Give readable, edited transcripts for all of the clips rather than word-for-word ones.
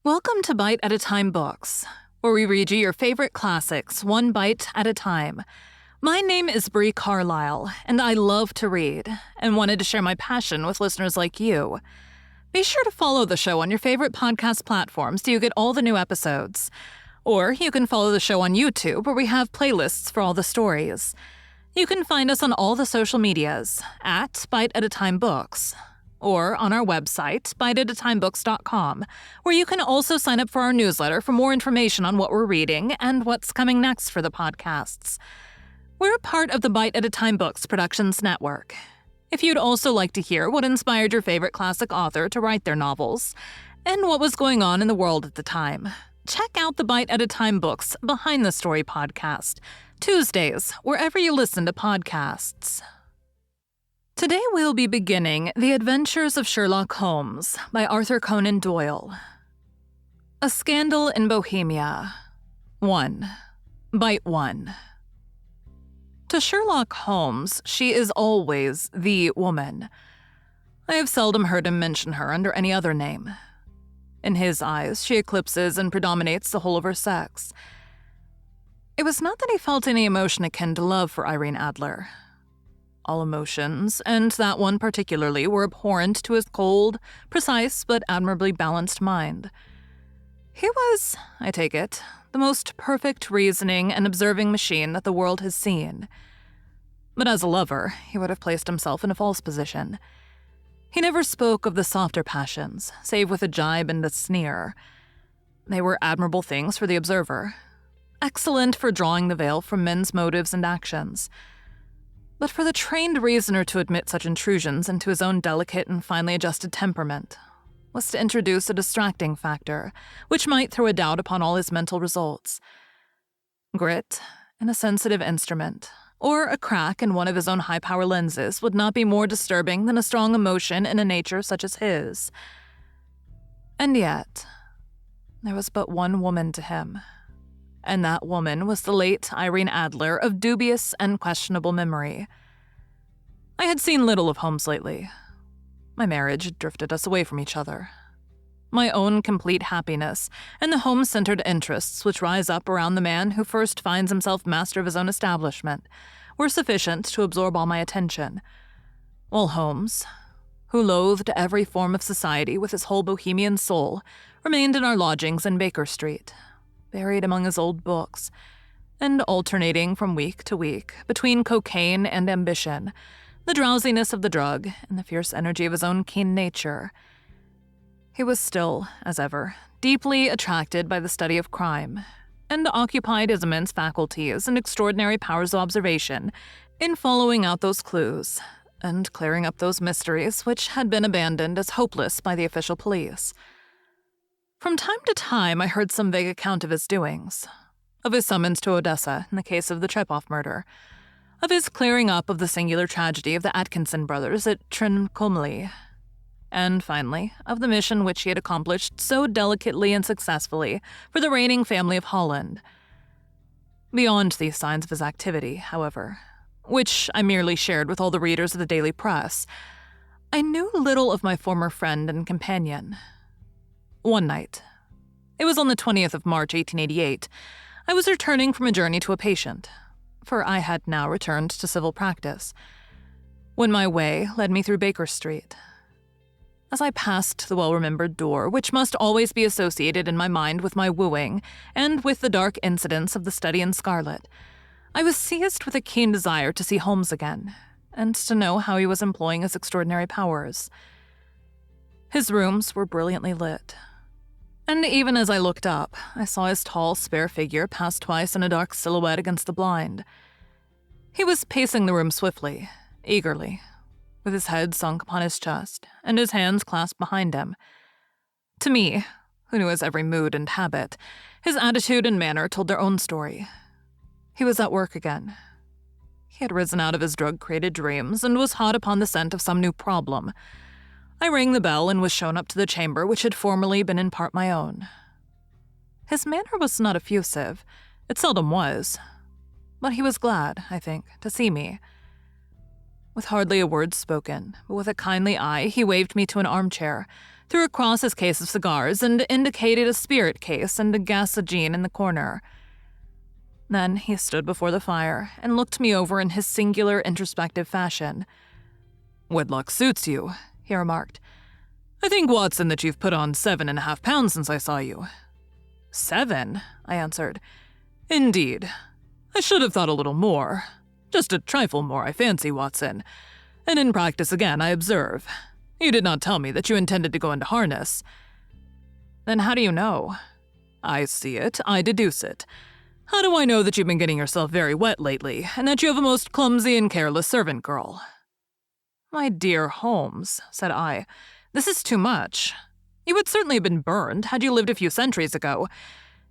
Welcome to Bite at a Time Books, where we read you your favorite classics one bite at a time. My name is Bree Carlile, and I love to read, and wanted to share my passion with listeners like you. Be sure to follow the show on your favorite podcast platforms so you get all the new episodes. Or you can follow the show on YouTube, where we have playlists for all the stories. You can find us on all the social medias at Bite at a Time Books, or on our website, biteatatimebooks.com, where you can also sign up for our newsletter for more information on what we're reading and what's coming next for the podcasts. We're a part of the Bite at a Time Books Productions Network. If you'd also like to hear what inspired your favorite classic author to write their novels, and what was going on in the world at the time, check out the Bite at a Time Books Behind the Story podcast, Tuesdays, wherever you listen to podcasts. Today we'll be beginning The Adventures of Sherlock Holmes by Arthur Conan Doyle. A Scandal in Bohemia. 1. Bite 1. To Sherlock Holmes, she is always the woman. I have seldom heard him mention her under any other name. In his eyes, she eclipses and predominates the whole of her sex. It was not that he felt any emotion akin to love for Irene Adler. All emotions, and that one particularly, were abhorrent to his cold, precise, but admirably balanced mind. He was, I take it, the most perfect reasoning and observing machine that the world has seen. But as a lover, he would have placed himself in a false position. He never spoke of the softer passions, save with a jibe and a sneer. They were admirable things for the observer, excellent for drawing the veil from men's motives and actions. But for the trained reasoner to admit such intrusions into his own delicate and finely adjusted temperament was to introduce a distracting factor, which might throw a doubt upon all his mental results. Grit in a sensitive instrument, or a crack in one of his own high-power lenses would not be more disturbing than a strong emotion in a nature such as his. And yet, there was but one woman to him, and that woman was the late Irene Adler of dubious and questionable memory. I had seen little of Holmes lately. My marriage had drifted us away from each other. My own complete happiness and the home-centered interests which rise up around the man who first finds himself master of his own establishment were sufficient to absorb all my attention, while Holmes, who loathed every form of society with his whole Bohemian soul, remained in our lodgings in Baker Street, buried among his old books, and alternating from week to week between cocaine and ambition, the drowsiness of the drug and the fierce energy of his own keen nature. He was still, as ever, deeply attracted by the study of crime, and occupied his immense faculties and extraordinary powers of observation in following out those clues and clearing up those mysteries which had been abandoned as hopeless by the official police. From time to time, I heard some vague account of his doings, of his summons to Odessa in the case of the Trepoff murder, of his clearing up of the singular tragedy of the Atkinson brothers at Trincomalee, and finally, of the mission which he had accomplished so delicately and successfully for the reigning family of Holland. Beyond these signs of his activity, however, which I merely shared with all the readers of the daily press, I knew little of my former friend and companion. One night, it was on the 20th of March, 1888, I was returning from a journey to a patient, for I had now returned to civil practice, when my way led me through Baker Street. As I passed the well-remembered door, which must always be associated in my mind with my wooing and with the dark incidents of the study in scarlet, I was seized with a keen desire to see Holmes again, and to know how he was employing his extraordinary powers. His rooms were brilliantly lit, and even as I looked up, I saw his tall, spare figure pass twice in a dark silhouette against the blind. He was pacing the room swiftly, eagerly, with his head sunk upon his chest and his hands clasped behind him. To me, who knew his every mood and habit, his attitude and manner told their own story. He was at work again. He had risen out of his drug-created dreams and was hot upon the scent of some new problem. I rang the bell and was shown up to the chamber which had formerly been in part my own. His manner was not effusive. It seldom was. But he was glad, I think, to see me. With hardly a word spoken, but with a kindly eye, he waved me to an armchair, threw across his case of cigars, and indicated a spirit case and a gasogene in the corner. Then he stood before the fire and looked me over in his singular introspective fashion. "Wedlock suits you," he remarked. "I think, Watson, that you've put on 7.5 pounds since I saw you." "7?" I answered. "Indeed. I should have thought a little more. Just a trifle more, I fancy, Watson. And in practice again, I observe. You did not tell me that you intended to go into harness." "Then how do you know?" "I see it, I deduce it. How do I know that you've been getting yourself very wet lately, and that you have a most clumsy and careless servant girl?" "My dear Holmes," said I, "this is too much. You would certainly have been burned had you lived a few centuries ago.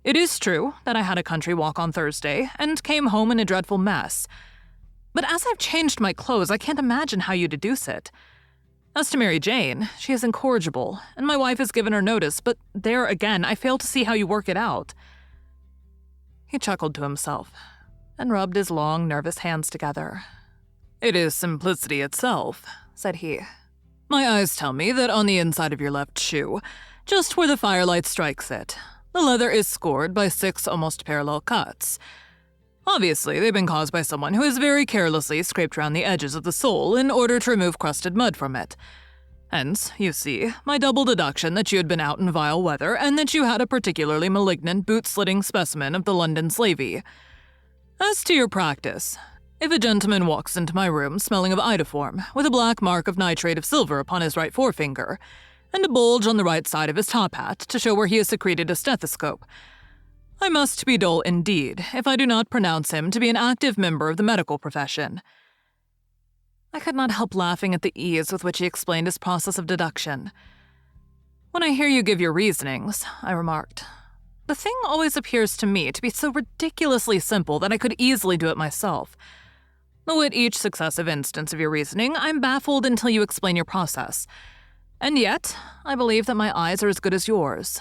It is true that I had a country walk on Thursday, and came home in a dreadful mess. But as I've changed my clothes, I can't imagine how you deduce it. As to Mary Jane, she is incorrigible, and my wife has given her notice, but there again, I fail to see how you work it out." He chuckled to himself, and rubbed his long, nervous hands together. "It is simplicity itself," said he. "My eyes tell me that on the inside of your left shoe, just where the firelight strikes it, the leather is scored by 6 almost parallel cuts. Obviously, they've been caused by someone who has very carelessly scraped around the edges of the sole in order to remove crusted mud from it. Hence, you see, my double deduction that you had been out in vile weather and that you had a particularly malignant boot-slitting specimen of the London slavey. As to your practice, if a gentleman walks into my room smelling of iodoform, with a black mark of nitrate of silver upon his right forefinger, and a bulge on the right side of his top hat to show where he has secreted a stethoscope, I must be dull indeed if I do not pronounce him to be an active member of the medical profession." I could not help laughing at the ease with which he explained his process of deduction. "When I hear you give your reasonings," I remarked, "the thing always appears to me to be so ridiculously simple that I could easily do it myself. Though at each successive instance of your reasoning, I'm baffled until you explain your process. And yet, I believe that my eyes are as good as yours."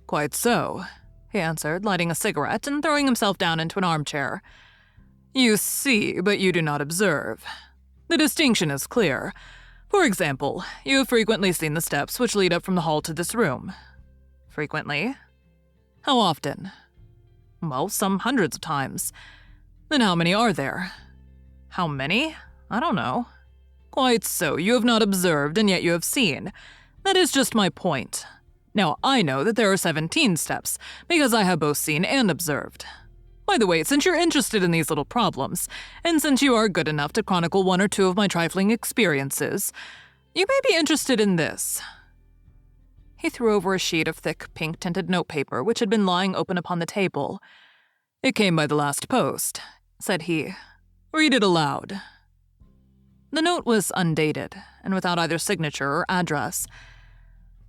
"Quite so," he answered, lighting a cigarette and throwing himself down into an armchair. "You see, but you do not observe. The distinction is clear. For example, you have frequently seen the steps which lead up from the hall to this room." "Frequently?" "How often?" "Well, some hundreds of times." "Then how many are there?" "How many? I don't know." "Quite so, you have not observed, and yet you have seen. That is just my point. Now, I know that there are 17 steps, because I have both seen and observed. By the way, since you're interested in these little problems, and since you are good enough to chronicle 1 or 2 of my trifling experiences, you may be interested in this." He threw over a sheet of thick, pink-tinted notepaper which had been lying open upon the table. "It came by the last post," said he. "Read it aloud." The note was undated, and without either signature or address.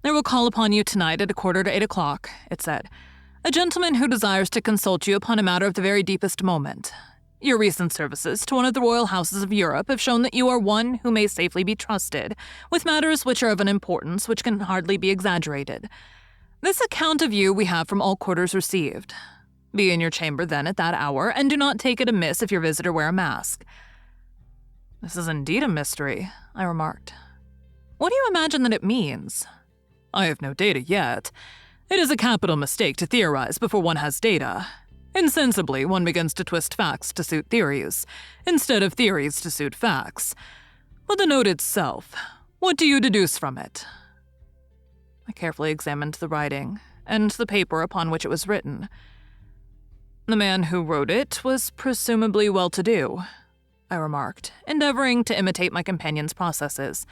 "There will call upon you tonight at 7:45, it said. "A gentleman who desires to consult you upon a matter of the very deepest moment. Your recent services to one of the royal houses of Europe have shown that you are one who may safely be trusted with matters which are of an importance which can hardly be exaggerated. This account of you we have from all quarters received. Be in your chamber then at that hour, and do not take it amiss if your visitor wear a mask." "This is indeed a mystery," I remarked. "What do you imagine that it means?" "I have no data yet. It is a capital mistake to theorize before one has data. Insensibly, one begins to twist facts to suit theories, instead of theories to suit facts. But the note itself, what do you deduce from it?" I carefully examined the writing, and the paper upon which it was written. "The man who wrote it was presumably well-to-do," I remarked, endeavoring to imitate my companion's processes.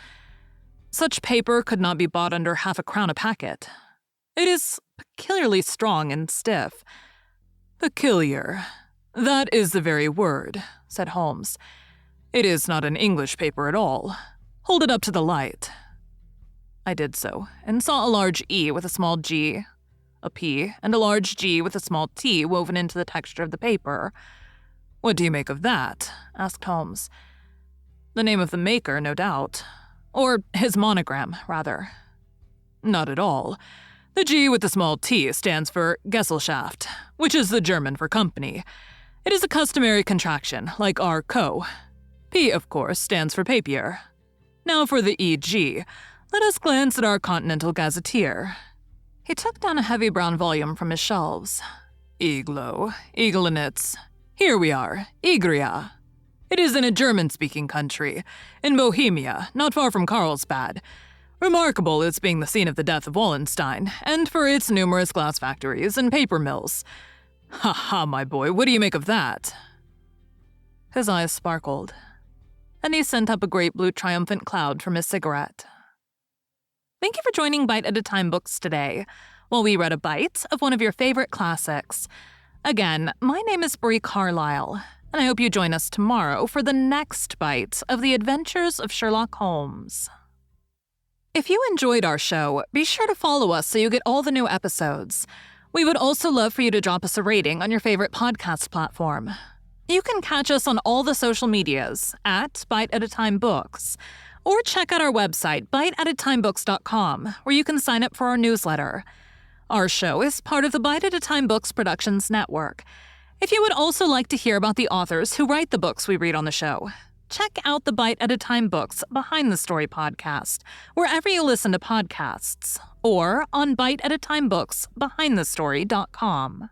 "Such paper could not be bought under £0.50 a packet. It is peculiarly strong and stiff." "Peculiar. That is the very word," said Holmes. "It is not an English paper at all. Hold it up to the light." I did so, and saw a large E with a small g, a P, and a large G with a small T woven into the texture of the paper. "What do you make of that?" asked Holmes. "The name of the maker, no doubt. Or his monogram, rather." "Not at all. The G with the small t stands for Gesellschaft, which is the German for company. It is a customary contraction, like our co. P, of course, stands for papier. Now for the EG, let us glance at our Continental Gazetteer. He took down a heavy brown volume from his shelves. Iglo, Iglenitz. Here we are, Igria. It is in a German-speaking country, in Bohemia, not far from Carlsbad. Remarkable its being the scene of the death of Wallenstein, and for its numerous glass factories and paper mills. Ha ha, my boy, what do you make of that? His eyes sparkled, and he sent up a great blue triumphant cloud from his cigarette. Thank you for joining Bite at a Time Books today, while we read a bite of one of your favorite classics. Again, my name is Bree Carlile, and I hope you join us tomorrow for the next bite of the adventures of Sherlock Holmes. If you enjoyed our show, be sure to follow us so you get all the new episodes. We would also love for you to drop us a rating on your favorite podcast platform. You can catch us on all the social medias at Bite at a Time Books, or check out our website, biteatatimebooks.com, where you can sign up for our newsletter. Our show is part of the Bite at a Time Books Productions Network. If you would also like to hear about the authors who write the books we read on the show, check out the Bite at a Time Books Behind the Story podcast, wherever you listen to podcasts, or on biteatatimebooksbehindthestory.com.